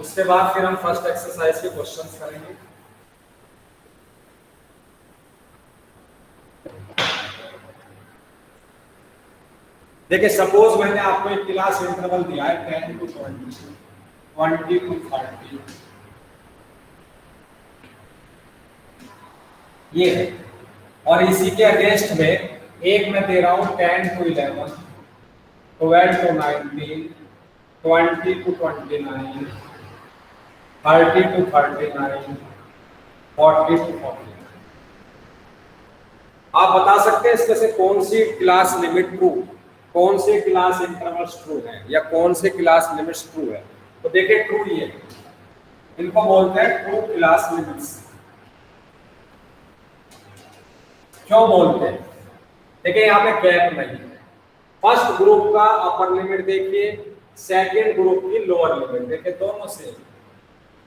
उसके बाद फिर हम फर्स्ट एक्सरसाइज के क्वेश्चंस करेंगे। देखिए सपोज मैंने आपको एक क्लास इंटरवल दिया है 10 to 20, 20 to 30, ये है, और इसी के अगेंस्ट में एक मैं दे रहा हूं 10 to 11, 12 to 19, 20 to 29, 30 to 39, 40 to 49। आप बता सकते हैं इसमें से कौन सी क्लास लिमिट ट्रू, कौन से क्लास इंटरवल्स ट्रू है या कौन से क्लास लिमिट्स ट्रू है। तो देखिए ट्रू ये, इनको बोलते हैं ट्रू क्लास लिमिट्स। क्यों बोलते हैं? देखिए यहाँ पे गैप नहीं है। फर्स्ट ग्रुप का अपर लिमिट देखिए, सेकेंड ग्रुप की लोअर लिमिट देखिए, दोनों सेम।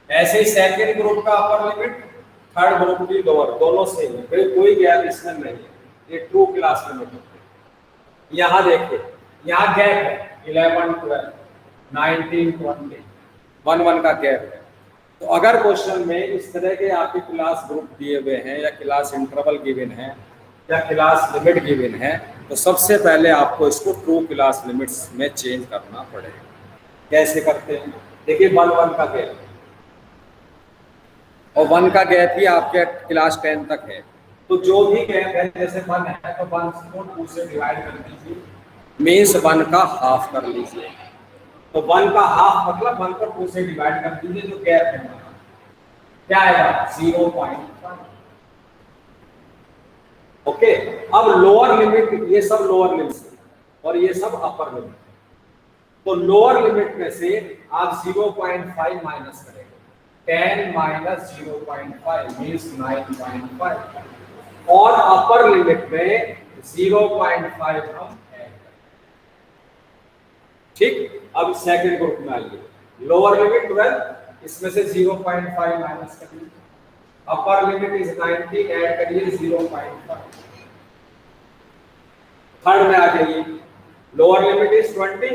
ऐसे ही सेकेंड ग्रुप का अपर लिमिट, थर्ड ग्रुप की लोअर, दोनों सेम है, कोई गैप इसमें नहीं है। ये ट्रू क्लास लिमिट है। यहाँ देखिए, यहाँ गैप है 11, 12, 19, 20, 1 का गैप है। तो अगर क्वेश्चन में इस तरह के आपके क्लास ग्रुप दिए हुए हैं या क्लास इंटरवल गिवन है या क्लास लिमिट गिवन है, तो सबसे पहले आपको इसको ट्रू क्लास लिमिट्स में चेंज करना पड़ेगा। कैसे करते हैं? देखिए 1 का गैप, और 1 का गैप ही आपके क्लास 10 तक है। तो जो भी गैप है, जैसे 1 है तो 1 को 2 से डिवाइड कर दीजिए, मीन्स 1 का हाफ कर लीजिए। तो 1 का हाफ मतलब 1 को 2 से डिवाइड कर दीजिए, जो गैप है क्या आएगा? 0.5। ओके, अब लोअर लिमिट, ये सब लोअर लिमिट और ये सब अपर लिमिट। तो लोअर लिमिट में से आप 0.5 माइनस करेंगे, 10 माइनस 0.5 मीन्स 9.5, और अपर लिमिट में 0.5 हम ऐड करें। ठीक, अब सेकंड ग्रुप में आइए, लोअर लिमिट 12, इसमें से 0.5 माइनस करिए, अपर लिमिट इज 90, ऐड करिए 0.5। थर्ड में आ जाइए, लोअर लिमिट इज 20,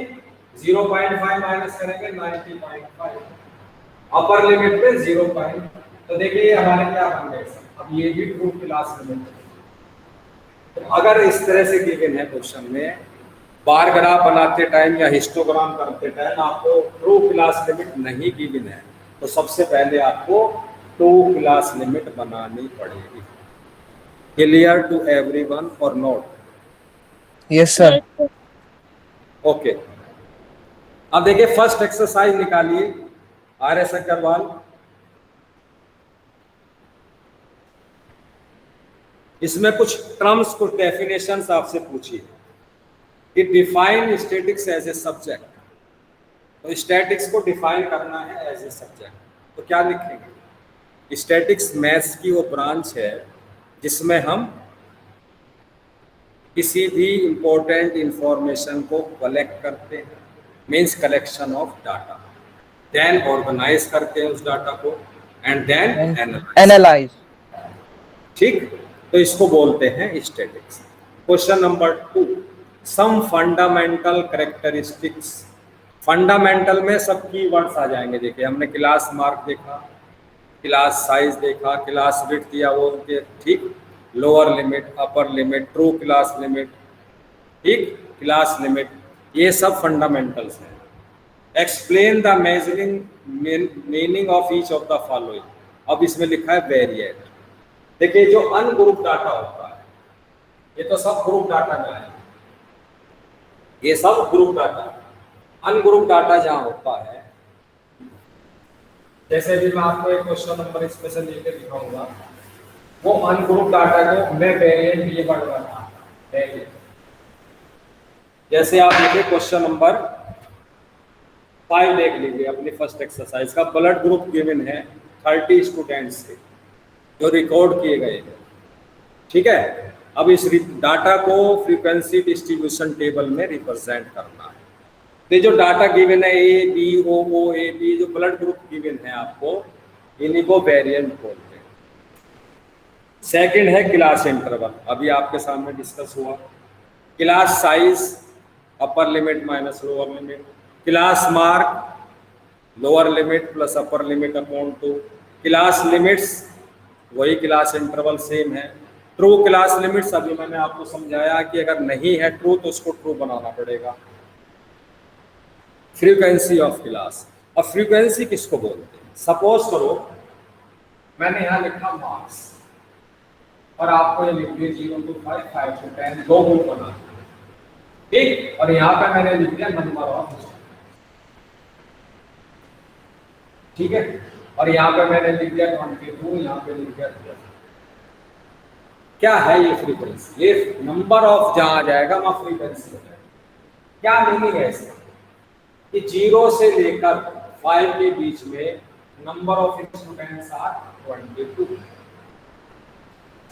0.5 माइनस करेंगे 90.5, अपर लिमिट में 0.5। तो देखिए हमारे क्या बन गए, अब ये भी ट्रू क्लास लिमिट है। तो अगर इस तरह से गिवन है क्वेश्चन में, बार ग्राफ बनाते टाइम या हिस्टोग्राम करते टाइम आपको ट्रू क्लास लिमिट नहीं गिवन है, तो सबसे पहले आपको ट्रू क्लास लिमिट बनानी पड़ेगी। क्लियर टू एवरीवन और नॉट? Yes sir. ओके, अब देखिए फर्स्ट एक्सरसाइज निकालिए आर.एस. अग्रवाल। इसमें कुछ टर्म्स, कुछ डेफिनेशंस आपसे पूछी है कि define statistics as a subject. तो स्टैटिक्स को डिफाइन करना है एज ए सब्जेक्ट, तो क्या लिखेंगे? स्टैटिक्स मैथ्स की वो ब्रांच है जिसमें हम किसी भी इंपॉर्टेंट इंफॉर्मेशन को कलेक्ट करते हैं, means collection of data, then organise करते हैं उस डाटा को, एंड देन एनालाइज। ठीक, तो इसको बोलते हैं statistics. Question number 2, some fundamental characteristics. Fundamental में सब कीवर्ड्स आ जाएंगे। देखिए हमने क्लास मार्क देखा, क्लास साइज देखा, क्लास विड्थ दिया वो के, ठीक, lower limit, upper limit, true class limit, ठीक, क्लास लिमिट, ये सब फंडामेंटल्स हैं। Explain the measuring meaning of each of the following. अब इसमें लिखा है वेरिएट। देखिए जो अनग्रुप डाटा होता है, ये तो सब ग्रुप डाटा में है, ये सब ग्रुप डाटा। अनग्रुप डाटा जहां होता है, जैसे भी मैं आपको एक क्वेश्चन नंबर इसमें से लेके दिखाऊंगा, वो अनग्रुप डाटा को मैं वेरिएंट ये बढ़ रहा है। जैसे आप देखिए क्वेश्चन नंबर 5 देख लीजिए अपनी फर्स्ट एक्सरसाइज का। ब्लड ग्रुप गिवन है 30 स्टूडेंट्स के जो रिकॉर्ड किए गए हैं, ठीक है। अब इस डाटा को फ्रीक्वेंसी डिस्ट्रीब्यूशन टेबल में रिप्रेजेंट करना है। तो जो डाटा गिवन है A B O O A B, जो ब्लड ग्रुप गिवन है आपको, इन्हीं को वेरिएंट बोलते हैं। सेकंड है क्लास इंटरवल, अभी आपके सामने डिस्कस हुआ। Class size, upper limit minus lower limit. Class mark, lower limit plus upper limit upon 2। Class limits वही क्लास इंटरवल सेम है। ट्रू क्लास लिमिट्स अभी मैंने आपको समझाया कि अगर नहीं है ट्रू तो उसको ट्रू बनाना पड़ेगा। फ्रीक्वेंसी ऑफ क्लास, अब फ्रीक्वेंसी किसको बोलते हैं? सपोज करो मैंने यहाँ लिखा मार्क्स और आपको ये लिख दिया 0 to 5, 5 to 10, दो ग्रुप बना, ठीक। और यहाँ पे मैंने लिख दिया नंबर ऑफ स्टूडेंट, ठीक है। और यहाँ पे मैंने लिख दिया 22, यहाँ पे लिख दिया 12। क्या है ये फ्रीक्वेंसी? ये नंबर ऑफ जहां आ जाएगा वहां फ्रीक्वेंसी हो जाएगा। क्या मीनिंग है इसका? कि 0 से लेकर 5 के बीच में number of students are 22।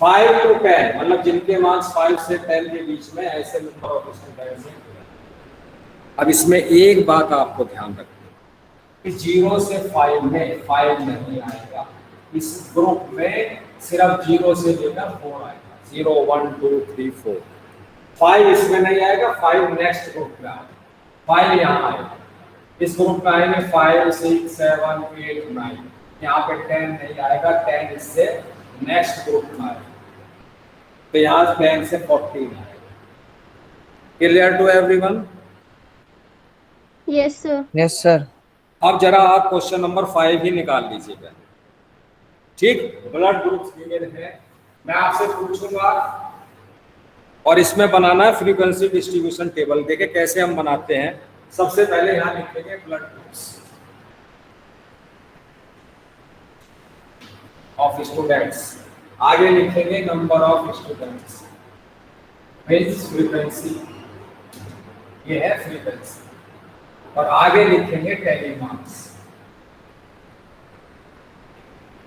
5 to 10 मतलब जिनके मार्क्स 5 से 10 के बीच में ऐसे नंबर ऑफ स्टूडेंट्स हैं। अब इसमें एक बात आपको ध्यान रखनी कि 0 से 5 में 5 नहीं आएगा। इस ग्रुप में सिर्फ 0 से लेकर 4 आएगा। 0, 1, 2, 3, 4। 5 इसमें नहीं आएगा, 5 नेक्स्ट ग्रुप में आएगा। 5 यहाँ आएगा, इस ग्रुप में आएंगे 5, 6, 7, 8, 9। यहाँ पे 10 नहीं आएगा, 10 इससे नेक्स्ट ग्रुप में आएगा, तो यहाँ 10 से 14 आएगा। Clear to everyone? Yes sir. Yes sir. अब जरा आप क्वेश्चन नंबर 5 ही निकाल लीजिएगा, ठीक। ब्लड ग्रुप्स गिवन है, मैं आपसे पूछूंगा और इसमें बनाना है फ्रीक्वेंसी डिस्ट्रीब्यूशन टेबल। देखें कैसे हम बनाते हैं। सबसे पहले यहां लिखेंगे ब्लड ग्रुप्स ऑफ स्टूडेंट्स, आगे लिखेंगे number of students, means frequency, ये है फ्रीक्वेंसी। और आगे लिखेंगे टैली मार्क्स,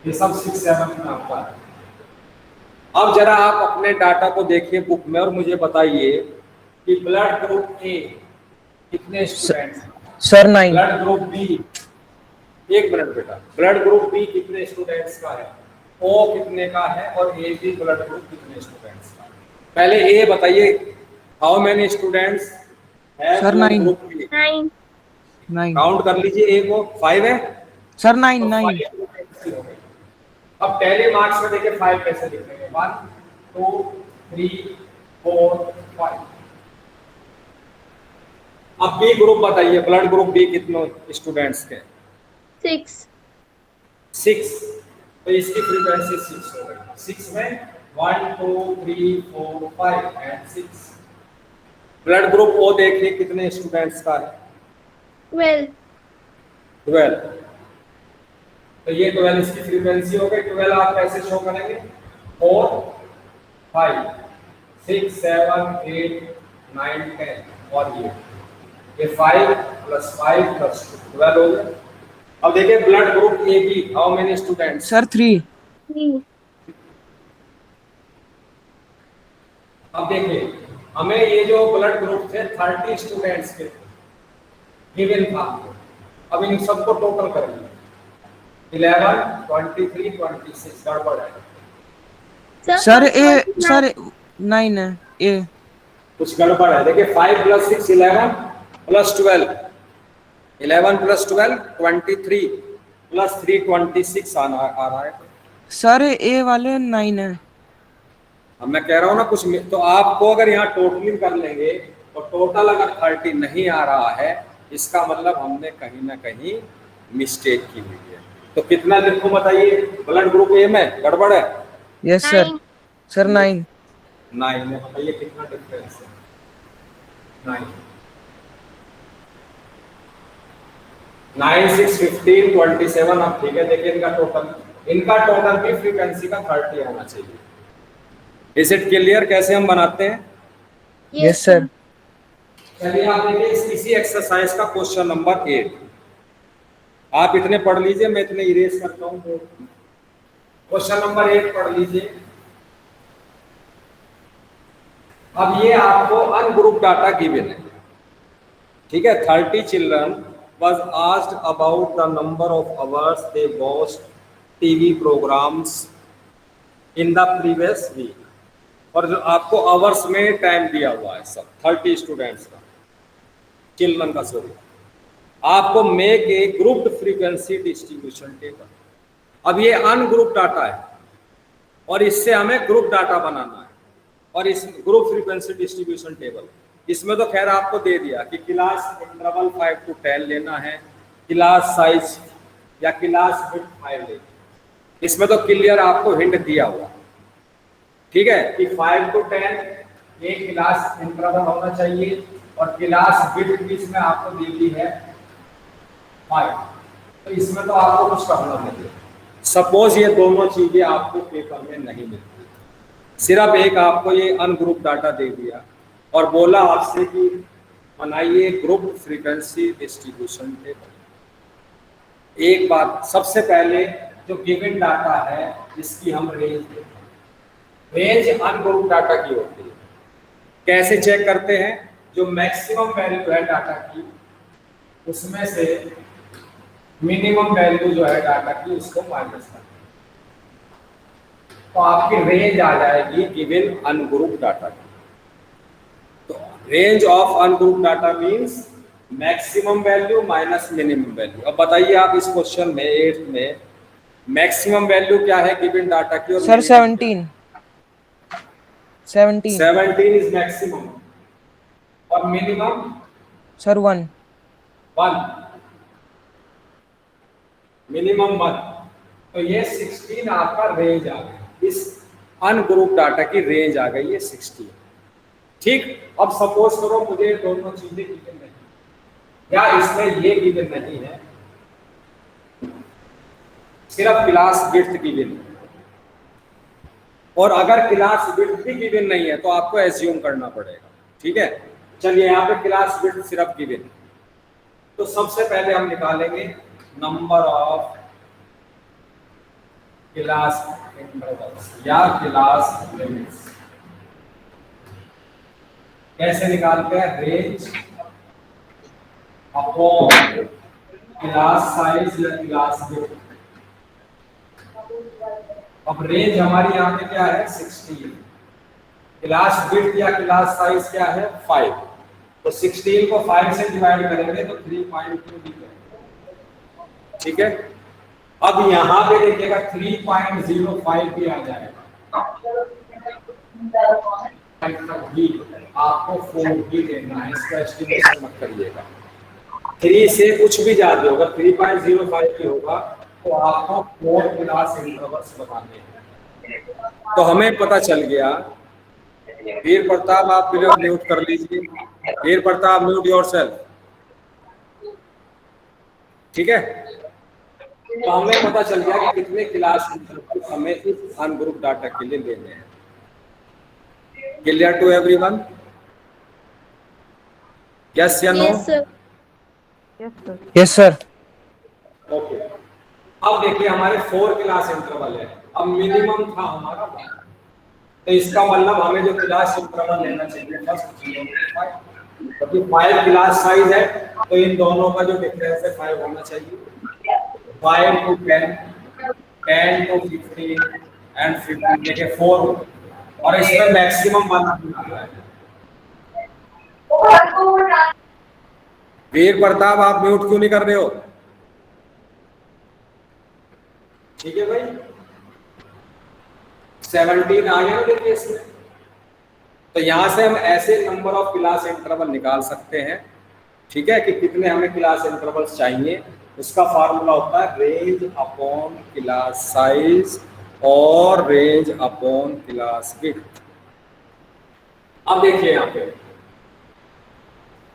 ये सब 6, 7 में आता है। अब जरा आप अपने डाटा को देखिए बुक में और मुझे बताइए कि ब्लड ग्रुप ए कितने स्टूडेंट्स हैं? सर 9। ब्लड ग्रुप बी, एक मिनट बेटा, ब्लड ग्रुप बी कितने स्टूडेंट्स का है? ओ कितने का है? और ए बी ब्लड ग्रुप कितने स्टूडेंट्स का है? पहले ए बताइए, हाउ मेनी स्टूडेंट्स है सर, ब्लड 9। Group B? 9। काउंट कर लीजिए, ए को 5 है सर 9 तो 9। 5 हो गए। अब पहले मार्क्स में देखिए 5 कैसे लिखेंगे? 1, 2, 3, 4, 5। अब बी ग्रुप बताइए, ब्लड ग्रुप बी कितने स्टूडेंट्स के? 6। 6, तो इसकी फ्रीक्वेंसी 6 हो गई। 6 में 1, 2, 3, 4, 5 एंड 6। ब्लड ग्रुप ओ देखिए कितने स्टूडेंट्स का है? 12। 12, तो ये 12 इसकी फ्रीक्वेंसी हो गई। 12 आप कैसे शो करेंगे? 4, 5, 6, 7, 8, 9, 10 और ये 5 + 5 + 2 12 हो गए। अब देखिए blood group A B, how many students? Sir 3। 3। अब देखिए हमें ये जो ब्लड ग्रुप थे 30 स्टूडेंट्स के गिवन था। अब इन सबको टोटल करेंगे, 11, 23, 26 गड़बड़ है। सर ए सर 9 है ए। कुछ गड़बड़ है। देखिए 5 + 6 11 + 12, 11 + 12 23 + 3 26 आ रहा है। सर ए वाले 9 है। अब मैं कह रहा हूँ ना कुछ, तो आपको अगर यहाँ टोटलिंग कर लेंगे तो टोटल अगर 30 नहीं आ रहा है, इसका मतलब हमने कहीं ना कहीं मिस्टेक की हुई है। तो कितना लिखूं बताइए? ब्लड ग्रुप ए में गड़बड़ है। Yes sir. सर 9। 9 में बताइए कितना डिफरेंस है? 9, 9, 6, 15, 27। अब ठीक है, देखिए इनका टोटल भी फ्रीक्वेंसी का 30 आना चाहिए। इज इट क्लियर कैसे हम बनाते हैं? Yes sir. चलिए आप देखिए इसी एक्सरसाइज का क्वेश्चन नंबर 8, आप इतने पढ़ लीजिए, मैं इतने इरेज करता हूँ। क्वेश्चन नंबर 8 पढ़ लीजिए। अब ये आपको अनग्रुप डाटा गिवन है, ठीक है। 30 children was asked about the number of hours they watched TV programs in the previous week, और जो आपको आवर्स में टाइम दिया हुआ है सब 30 स्टूडेंट्स का, चिल्ड्रन का, सॉरी। आपको make a grouped frequency distribution table. अब ये अनग्रुप डाटा है और इससे हमें ग्रुप डाटा बनाना है, और इस ग्रुप फ्रीक्वेंसी डिस्ट्रीब्यूशन टेबल, इसमें तो खैर आपको दे दिया कि क्लास इंटरवल 5 to 10 लेना है, क्लास साइज या क्लास विड्थ 5 लेना, इसमें तो क्लियर आपको हिंट दिया हुआ, ठीक है, कि 5 to 10 एक क्लास इंटरवल होना चाहिए और क्लास विड्थ भी इसमें आपको दी हुई है 5। तो इसमें तो आपको कुछ करना नहीं है। सपोज ये दोनों चीजें आपको पेपर में नहीं मिलती, सिर्फ एक आपको ये अनग्रुप डाटा दे दिया और बोला आपसे कि बनाइए ग्रुप फ्रीक्वेंसी डिस्ट्रीब्यूशन टेबल। एक बात, सबसे पहले जो गिवन डाटा है इसकी हम रेंज देते हैं। रेंज अनग्रुप डाटा की होती है। कैसे चेक करते हैं? जो मैक्सिमम वैल्यू है डाटा की उसमें से मिनिमम वैल्यू जो है डाटा की उसको माइनस करते हैं, तो आपकी रेंज आ जाएगी गिवन अनग्रुप डाटा की। तो range of ungroup data means maximum value minus minimum value. अब बताइए आप इस क्वेश्चन में 8th में मैक्सिमम वैल्यू क्या है गिवन डाटा की? और सर 17 इज मैक्सिमम और मिनिमम सर 1 मिनिमम 1। तो ये 16 आपका रेंज आ गया, इस अनग्रुप डाटा की रेंज आ गई है 16। ठीक, अब सपोज करो मुझे दोनों चीजें गिवन नहीं या इसमें ये गिवन नहीं है, सिर्फ क्लास विड्थ गिवन है, और अगर क्लास विड्थ भी गिवन नहीं है तो आपको एज्यूम करना पड़ेगा। ठीक है, चलिए यहाँ पे क्लास विड्थ सिर्फ गिवन, तो सबसे पहले हम निकालेंगे नंबर ऑफ क्लास इंटरवल्स या क्लास लिमिट्स। कैसे निकालते हैं? रेंज अपॉन क्लास साइज या क्लास विड्थ। अब रेंज हमारी यहाँ पे क्या है? 16। क्लास विड्थ या क्लास साइज क्या है? 5। तो 16 को 5 से डिवाइड करेंगे तो 3.2 निकलेगा। ठीक है, अब यहाँ पे देखिएगा 3.05 भी आ जाएगा, आपको 4 भी देना है, इसका एस्टिमेशन मत करिएगा। 3 से कुछ भी ज्यादा होगा, 3.05 भी होगा तो आपको 4 क्लास इंटरवल्स बताने हैं। तो हमें पता चल गया। वीर प्रताप आप वीडियो म्यूट कर लीजिए। वीर प्रताप म्यूट योरसेल्फ। ठीक है, तो हमें पता चल गया कि कितने क्लास इंटरवल्स हमें इस अनग्रुप डाटा के लिए लेने हैं। Clear to everyone? यस या नो? Yes sir. ओके, अब देखिए हमारे 4 क्लास इंटरवल है। अब मिनिमम था हमारा 1, तो इसका मतलब हमें जो क्लास इंटरवल लेना चाहिए फर्स्ट 0 to 5, क्योंकि 5 क्लास साइज है तो इन दोनों का जो डिफरेंस है 5 होना चाहिए। 5 to 10, 10 to 15 एंड 15 देखिए 4, और इसमें मैक्सिमम बना है। वीर प्रताप आप म्यूट क्यों नहीं कर रहे हो? ठीक है भाई, 17 आ गया ना देखिए इसमें। तो यहां से हम ऐसे नंबर ऑफ क्लास इंटरवल निकाल सकते हैं। ठीक है, कि कितने हमें क्लास इंटरवल्स चाहिए। उसका फार्मूला होता है रेंज अपॉन क्लास साइज और रेंज अपॉन क्लास विड्थ। अब देखिए यहाँ पे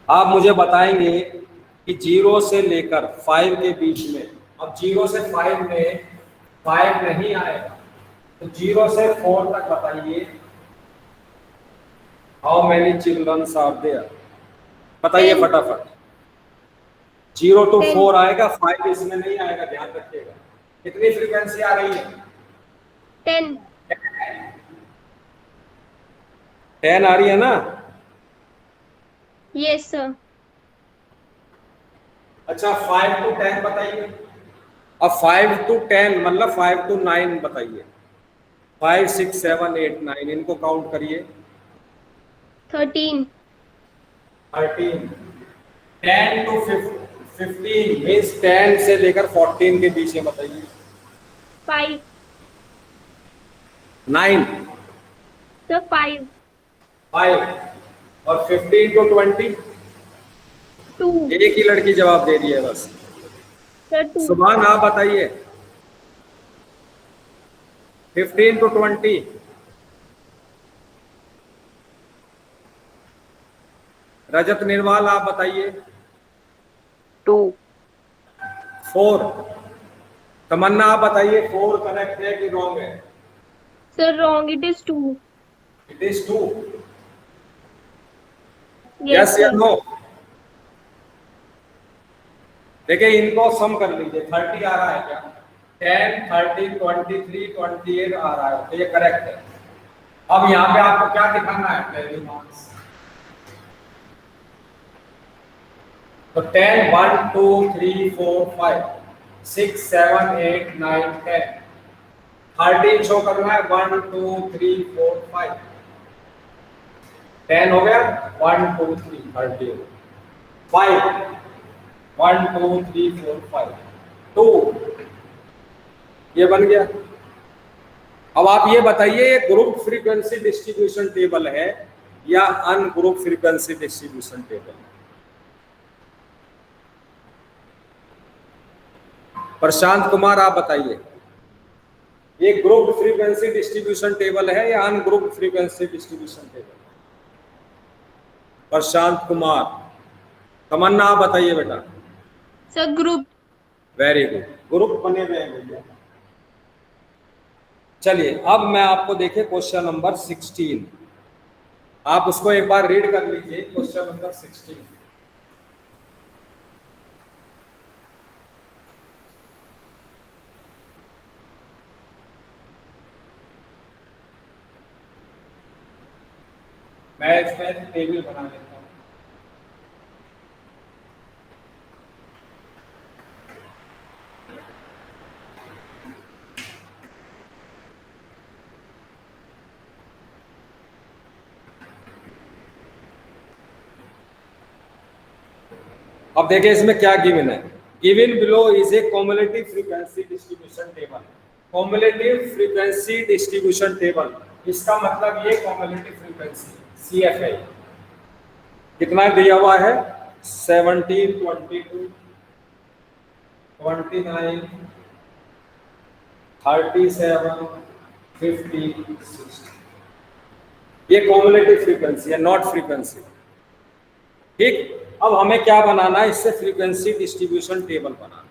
आप मुझे बताएंगे कि 0 से लेकर 5 के बीच में, अब 0 से 5 में 5 नहीं आएगा, तो 0 से 4 तक बताइए how many childrens are there? बताइए फटाफट। 0 to 4 आएगा, 5 इसमें नहीं आएगा, ध्यान रखिएगा। कितनी फ्रीक्वेंसी आ रही है? 10 10 आ रही है ना? yes sir। अच्छा 5 to 10 बताइए। अब 5 to 10 मतलब 5 to 9 बताइए। 5 6 7 8 9 इनको काउंट करिए। 13 13। 10 to 15 मीन्स 10 से लेकर 14 के बीच में बताइए। 5. 9, Sir, 5. 5 और 15 to 20 2. एक ही लड़की जवाब दे रही है बस। Sir, 2. सुभान आप बताइए 15 to 20। रजत निर्वाल आप बताइए 2. 4। तमन्ना आप बताइए 4 करेक्ट है कि रॉन्ग है? Sir, wrong. It is 2. It is 2। Yes, yes या sir. नो? देखिए इनको सम कर लीजिए। 30 आ रहा है क्या? 10, 30, 23, 28 आ रहा है, तो ये करेक्ट है। अब यहाँ पे आपको क्या दिखाना है? Tally marks. तो 10, 1, 2, 3, 4, 5, 6, 7, 8, 9, 10। 13 शो करना है। 1, 2, 3, 4, 5। 10 हो गया। 1, 2, 3, 13। 5, 1, 2, 3, 4, 5, 2 ये बन गया। अब आप ये बताइए ये ग्रुप फ्रीक्वेंसी डिस्ट्रीब्यूशन टेबल है या ungroup frequency distribution table? Prashant Kumar आप बताइए ये ग्रुप फ्रीक्वेंसी डिस्ट्रीब्यूशन टेबल है या ungroup frequency distribution table? Prashant Kumar. तमन्ना आप बताइए बेटा। Sir, group. Very good, group बने हुए हैं भैया। चलिए अब मैं आपको देखिए क्वेश्चन नंबर 16, आप उसको एक बार रीड कर लीजिए। क्वेश्चन नंबर 16 मैं इसमें टेबल बना लेता हूँ। अब देखिए इसमें क्या गिवन है। Given below is a cumulative frequency distribution table. Cumulative frequency distribution table, इसका मतलब ये कॉम्युलेटिव फ्रीक्वेंसी CFI कितना दिया हुआ है? 17, 22, 29, 37, 50, 60। ये कॉम्युलेटिव फ्रीक्वेंसी है, नॉट फ्रीक्वेंसी। ठीक, अब हमें क्या बनाना है? इससे फ्रीक्वेंसी डिस्ट्रीब्यूशन टेबल बनाना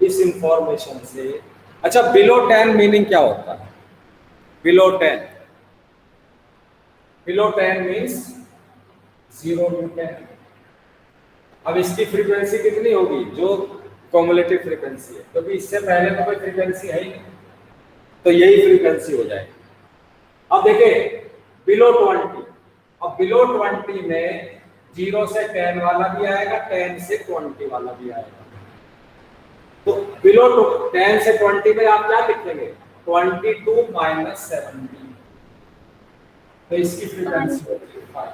इस इंफॉर्मेशन से। अच्छा, बिलो 10 मीनिंग क्या होता है? Below 10, below 10 means 0 to 10। अब इसकी फ्रीक्वेंसी कितनी होगी? जो कॉम्युलेटिव फ्रीक्वेंसी है, क्योंकि इससे पहले तो कोई फ्रीक्वेंसी है ही नहीं, तो यही फ्रीक्वेंसी हो जाएगी। अब देखिए बिलो 20, अब बिलो 20 में 0 से 10 वाला भी आएगा, 10 से 20 वाला भी आएगा। तो बिलो 10 से 20 में आप क्या लिखेंगे? 22 माइनस 17, तो इसकी फ्रीक्वेंसी होगी 5।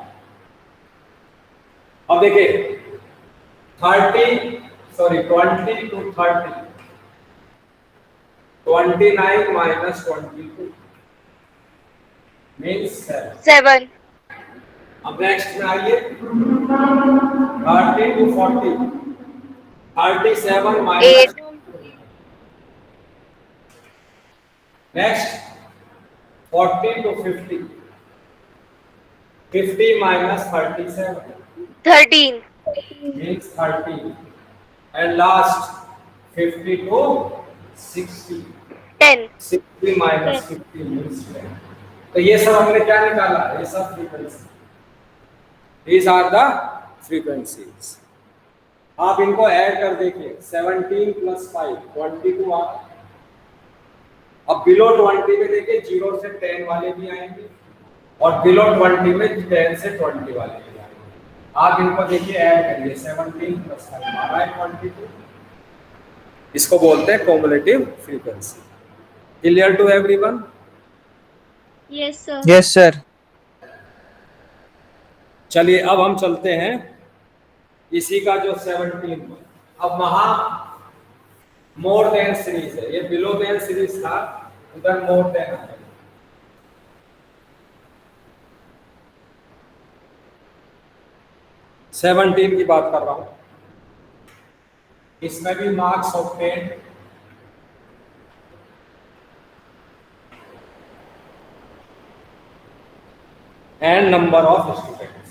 अब देखिए 20 to 30, 29 माइनस 22 मीन्स 7। 7. अब नेक्स्ट में आइए 30 to 40, 37 minus 8. Next 40 to 50, 50 minus 37 13. means 30, and last 50 to 60, 10. 60 minus 50 means 10। तो ये सब हमने क्या निकाला? ये सब frequency, these are the frequencies। आप इनको ऐड कर देखिए, 17 plus 5 22 आ। अब बिलो 20 में देखिए 0 से 10 वाले भी आएंगे और बिलो 20 में 10 से 20 वाले भी आएंगे। आप इनको देखिए ऐड करिए, 17 plus 5 आ रहा है 22। इसको बोलते हैं cumulative frequency. Clear to everyone? Yes, sir. Yes, sir. चलिए अब हम चलते हैं इसी का जो 17 अब वहां मोर देन सीरीज है, ये बिलो देन सीरीज था, उधर मोर देन है। सेवनटीन की बात कर रहा हूं, इसमें भी marks obtain and number of students.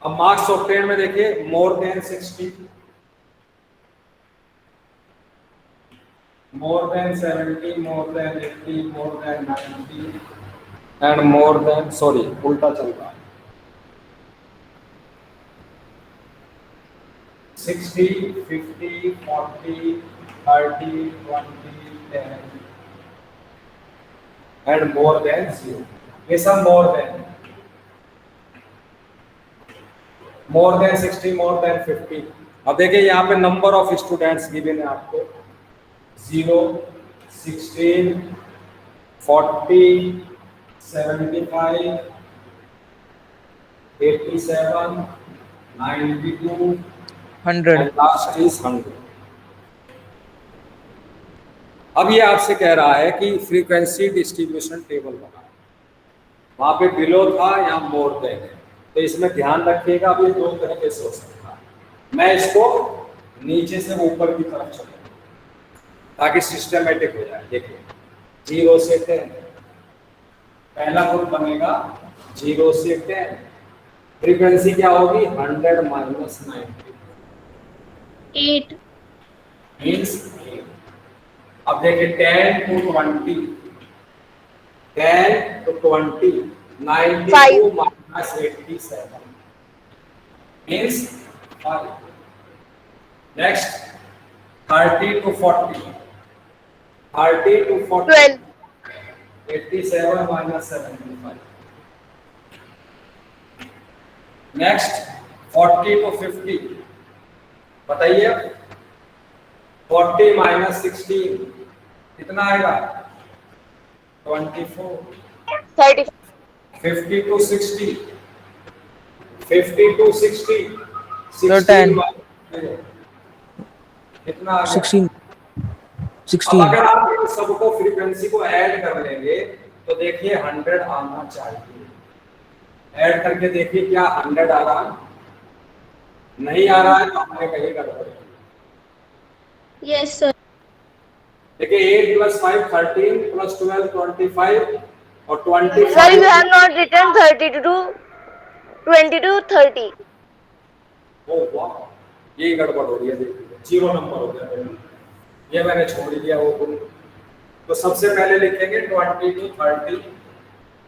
अब मार्क्स ऑब्टेन में देखिए more than 60, more than 70, more than 80, more than 90 and more than, sorry उल्टा चल रहा है, 60, 50, 40, 30, 20, 10 and more than 0, ये सब more than 60, more than 50। अब देखिए यहाँ पे नंबर ऑफ स्टूडेंट्स गिवन है आपको 0, 16, 40, 75, 87, 92 100. and last is 100। अब ये आपसे कह रहा है कि फ्रीक्वेंसी डिस्ट्रीब्यूशन टेबल बना, वहां पे बिलो था, यहाँ मोर देन है, तो इसमें ध्यान रखिएगा। अब ये दो तरीके से हो सकता है, मैं इसको नीचे से ऊपर की तरफ चलूंगा ताकि सिस्टमेटिक हो जाए। देखिए 0 से 10, पहला ग्रुप बनेगा 0 से 10, फ्रीक्वेंसी क्या होगी 100 माइनस 90 8, मीन्स 8। अब देखिए 10 to 20, 10 to 20, 92 minus 87 means 5। Next 30 to 40, 30 to 40, 12, 87 minus 75। Next 40 to 50, बताइए 40 minus 16 कितना आएगा 24। 30, 50 to 60, 50 to 60, 16 10, minus कितना आ गया 16, अब 16. अगर आप इन सबको फ्रीक्वेंसी को ऐड कर लेंगे तो देखिए 100 आना चाहिए। ऐड करके देखिए क्या 100 आ रहा है, नहीं आ रहा है तो हमने कहीं गड़बड़ की। yes sir, देखिए 8 + 5 13 + 12 25 और 25। Sir, you have not written 32, 22, 30. ओ वाह, ये गड़बड़ हो रही है, देखिए 0 नंबर हो गया मेरा। ये मैंने छोड़ दिया वो ग्रुप। तो सबसे पहले लिखेंगे 20 to 30,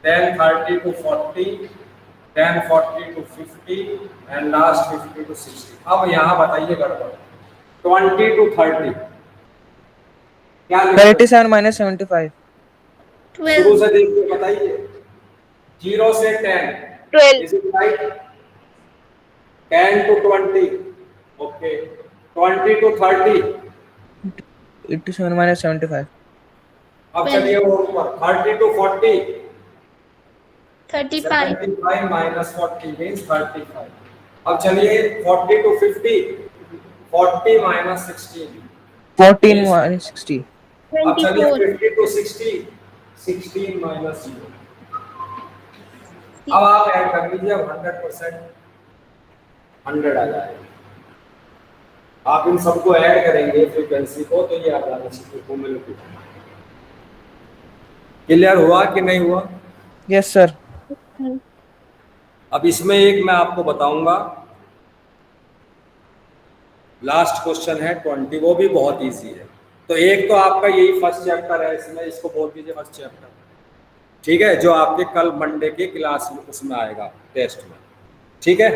then 30 to 40, then 40 to 50 and last 50 to 60। अब यहाँ बताइए गड़बड़ 20 to 30 क्या लिखेंगे? 37 minus 75. शुरू 12, से देखिए बताइए 0 से 10 12, is it right? 10 to 20 okay, 20 to 30 87 minus 75. अब चलिए वो ऊपर 30 to 40 35, 75 minus 40 means 35। अब चलिए 40 to 50 40 minus 16 14 Yes. minus 60. अब चलिए 24, 50 to 60 16 minus 0। अब आप ऐड कर लीजिए, अब 100% 100 आ जाएगा। आप इन सबको ऐड करेंगे फ्रीक्वेंसी को तो ये आ जाना चाहिए क्यूमुलेटिव। क्लियर हुआ कि नहीं हुआ? Yes sir. अब इसमें एक मैं आपको बताऊंगा, लास्ट क्वेश्चन है 20, वो भी बहुत इजी है। तो एक तो आपका यही फर्स्ट चैप्टर है, इसमें इसको बोल दीजिए फर्स्ट चैप्टर, ठीक है, जो आपके कल मंडे के क्लास में उसमें आएगा टेस्ट में, ठीक है।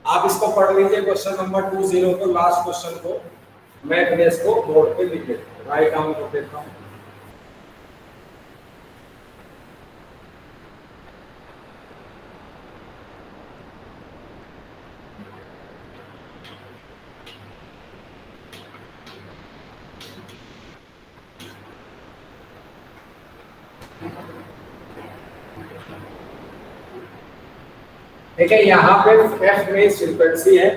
आप इसको पढ़ लीजिए क्वेश्चन नंबर 20 को, लास्ट क्वेश्चन को मैं अपने इसको बोर्ड पे लिख देता हूँ, राइट डाउन कर देता हूँ। देखिए यहाँ पे एफ मीन्स फ्रीक्वेंसी है,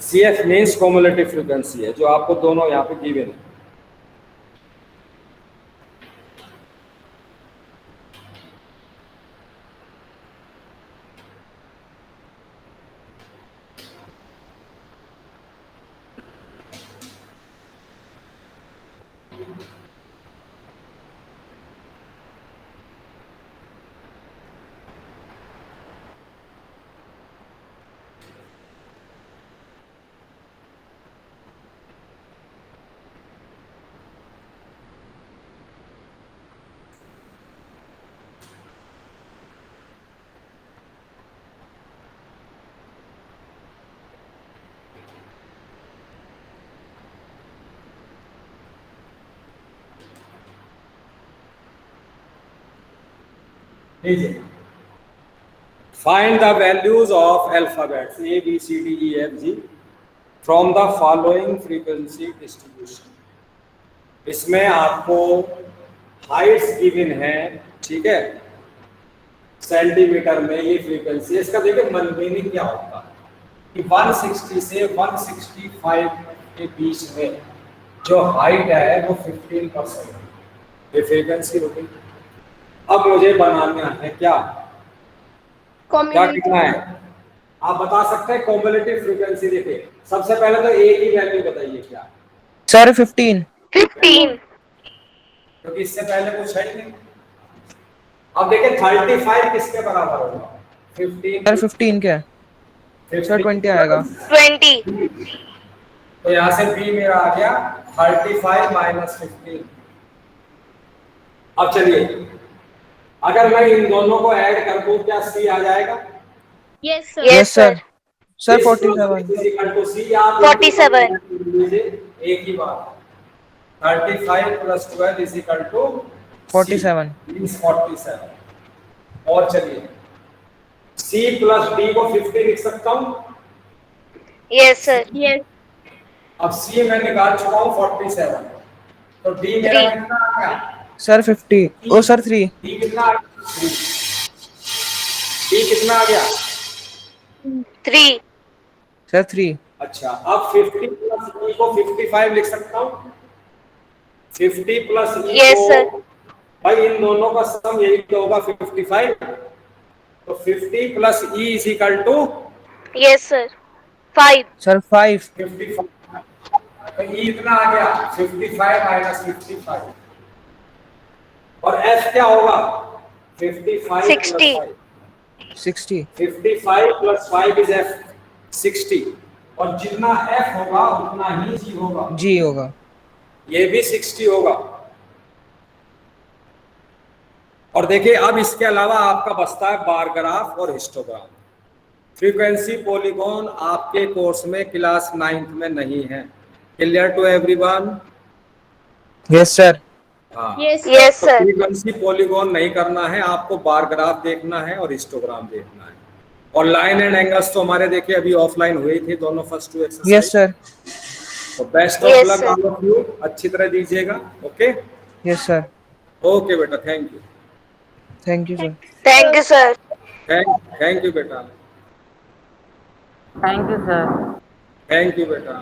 C F means cumulative frequency है, जो आपको दोनों यहाँ पे गिवन है। लीजिए, find the values of alphabets A B C D E F G from the following frequency distribution. इसमें आपको हाइट्स गिवन है, ठीक है, सेंटीमीटर में ये फ्रीक्वेंसी। इसका देखिए मीनिंग क्या होता है कि 160 से 165 के बीच में जो हाइट है वो 15% है, ये फ्रीक्वेंसी होगी। अब मुझे बनाना है क्या Cumulative. कितना है, आप बता सकते हैं कॉम्युलेटिव फ्रीक्वेंसी। देखिए सबसे पहले तो ए की वैल्यू बताइए क्या है, सर 15। 15. क्योंकि इससे पहले कुछ है ही नहीं। अब देखिए 35 किसके बराबर होगा, 15। सर 15 क्या है? सर 20 आएगा। 20. तो यहाँ से बी मेरा आ गया 35 माइनस 15। अब चलिए अगर मैं इन दोनों को ऐड कर दूं क्या सी आ जाएगा? Yes, sir. Yes, sir. Sir 47। सी आप 47. एक ही बात, 35 प्लस 12 इज इक्वल टू 47। 47। और चलिए सी प्लस डी को 50 लिख सकता हूँ। Yes, sir. Yes. अब सी मैं निकाल चुका हूँ 47, तो डी मेरा 3. कितना आ गया? सर 50। ओ सर 3। डी कितना आ गया? डी कितना आ गया? 3. सर 3। अच्छा, अब 50 प्लस ई को 55 लिख सकता हूँ। 50 प्लस ई Yes, को, sir. भाई इन दोनों का सम यही तो होगा 55, तो 50 plus E is equal to Yes, sir. 5. Sir 5। 55। तो ई इतना आ गया 55 माइनस 55, और एफ क्या होगा? 55 60. 60। 55 प्लस 5 इज एफ 60, और जितना एफ होगा उतना ही जी होगा, जी होगा। ये भी 60 होगा। और देखिए अब इसके अलावा आपका बचता है बार ग्राफ और हिस्टोग्राम। फ्रीक्वेंसी पॉलीगॉन आपके कोर्स में क्लास 9th में नहीं है। Clear to everyone? Yes sir. हाँ, Yes, Yes, तो sir. फ्रीक्वेंसी पॉलीगॉन नहीं करना है आपको, बार ग्राफ देखना है और हिस्टोग्राम देखना है। और लाइन एंड एंगल्स तो हमारे देखिए अभी ऑफलाइन हुए थे दोनों, फर्स्ट 2 एक्सरसाइज। Yes sir. तो best of Yes, luck sir. All of you, अच्छी तरह दीजिएगा। Okay yes sir. ओके बेटा, thank you. Thank you sir. Thank you, sir. Thank you बेटा। Thank you sir. Thank you बेटा।